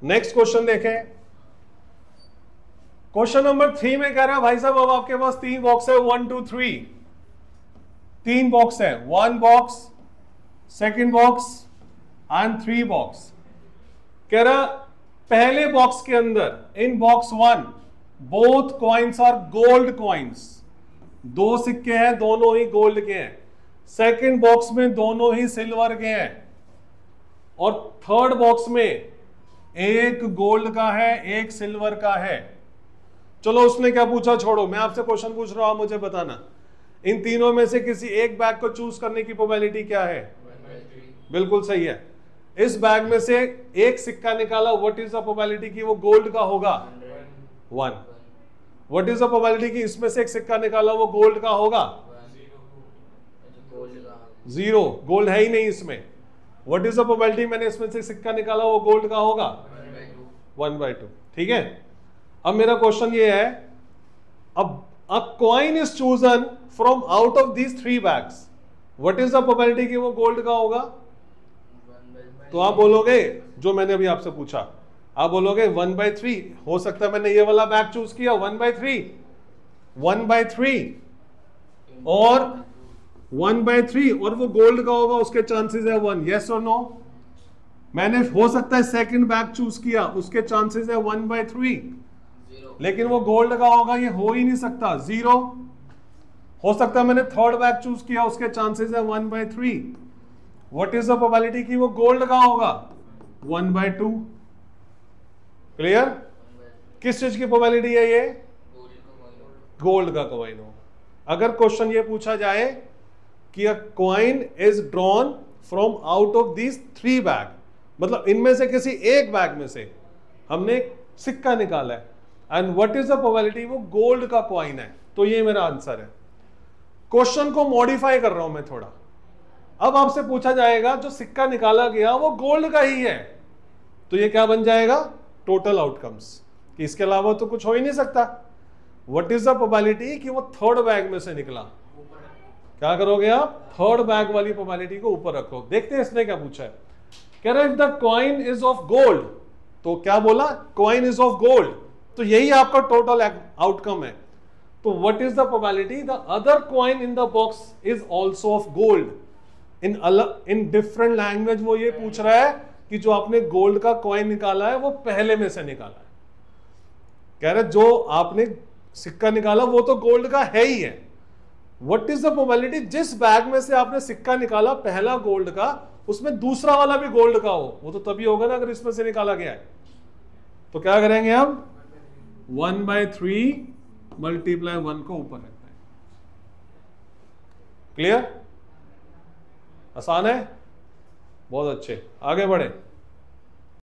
Next question देखें। Question number 3 में कह रहा है भाई साहब अब आपके पास 3 बॉक्स है, 1 2 3, 3 बॉक्स है, 1 box, second box and 3 box. कह रहा पहले बॉक्स के अंदर in box 1 both coins are gold coins, 2 सिक्के हैं, दोनों ही गोल्ड के हैं। सेकेंड बॉक्स में दोनों ही सिल्वर के हैं, और थर्ड बॉक्स में एक गोल्ड का है, एक सिल्वर का है। चलो उसने क्या पूछा छोड़ो, मैं आपसे क्वेश्चन पूछ रहा हूं, मुझे बताना इन तीनों में से किसी एक बैग को चूज करने की प्रोबेबिलिटी क्या है? बिल्कुल सही है। इस बैग में से एक सिक्का निकाला, व्हाट इज द प्रोबेबिलिटी कि वो गोल्ड का होगा? 1। व्हाट इज द प्रोबेबिलिटी कि इसमें से एक सिक्का निकाला वो गोल्ड का होगा? 0, गोल्ड है ही नहीं इसमें। व्हाट इज द प्रोबेबिलिटी मैंने इसमें से सिक्का निकाला वो गोल्ड का होगा? 1/2। ठीक है। अब मेरा क्वेश्चन ये है, अब अ coin is chosen from out of these 3 bags, what is the probability कि वो गोल्ड का होगा? तो आप बोलोगे जो मैंने अभी आपसे पूछा, आप बोलोगे 1/3। हो सकता है मैंने ये वाला बैग चूज किया, 1/3, 1/3 और 1/3, और वो गोल्ड का होगा, उसके चांसेस है 1। यस और नो? मैंने हो सकता है सेकंड बैग चूज किया, उसके चांसेस है 1/3, लेकिन वो गोल्ड का होगा, ये हो ही नहीं सकता, 0। हो सकता है मैंने थर्ड बैग चूज किया, उसके चांसेस है 1/3, व्हाट इज द प्रोबेबिलिटी कि वो गोल्ड का होगा? 1/2। क्लियर? किस चीज की प्रोबेबिलिटी है ये? गोल्ड का कॉइन हो। अगर क्वेश्चन ये पूछा जाए कि अ coin is drawn from out of these 3 bag, मतलब इनमें से किसी एक बैग में से हमने सिक्का निकाला है, and what is the probability वो गोल्ड का कॉइन है, तो ये मेरा आंसर है। क्वेश्चन को मॉडिफाई कर रहा हूं मैं थोड़ा। अब आपसे पूछा जाएगा जो सिक्का निकाला गया वो गोल्ड का ही है, तो ये क्या बन जाएगा? टोटल आउटकम्स, कि इसके अलावा तो कुछ हो ही नहीं सकता। व्हाट इज द प्रोबेबिलिटी कि वो थर्ड बैग में से निकला? क्या करोगे आप? थर्ड बैग वाली प्रोबेबिलिटी को ऊपर रखो। देखते हैं इसने क्या पूछा है। कह रहा है if the coin is of gold, तो क्या बोला? कॉइन इज ऑफ गोल्ड, तो यही आपका टोटल आउटकम है। तो what is the probability the other coin in the box is also of gold? In different language वो ये पूछ रहा है कि जो आपने गोल्ड का कॉइन निकाला है वो पहले में से निकाला है। कह रहे जो आपने सिक्का निकाला वो तो गोल्ड का है ही है। व्हाट इज द प्रोबेबिलिटी जिस बैग में से आपने सिक्का निकाला पहला गोल्ड का, उसमें दूसरा वाला भी गोल्ड का हो? वो तो तभी होगा ना अगर इसमें से निकाला गया है। तो क्या करेंगे हम? 1/3 मल्टीप्लाई 1 को ऊपर रखते हैं। क्लियर? आसान है? बहुत अच्छे, आगे बढ़े।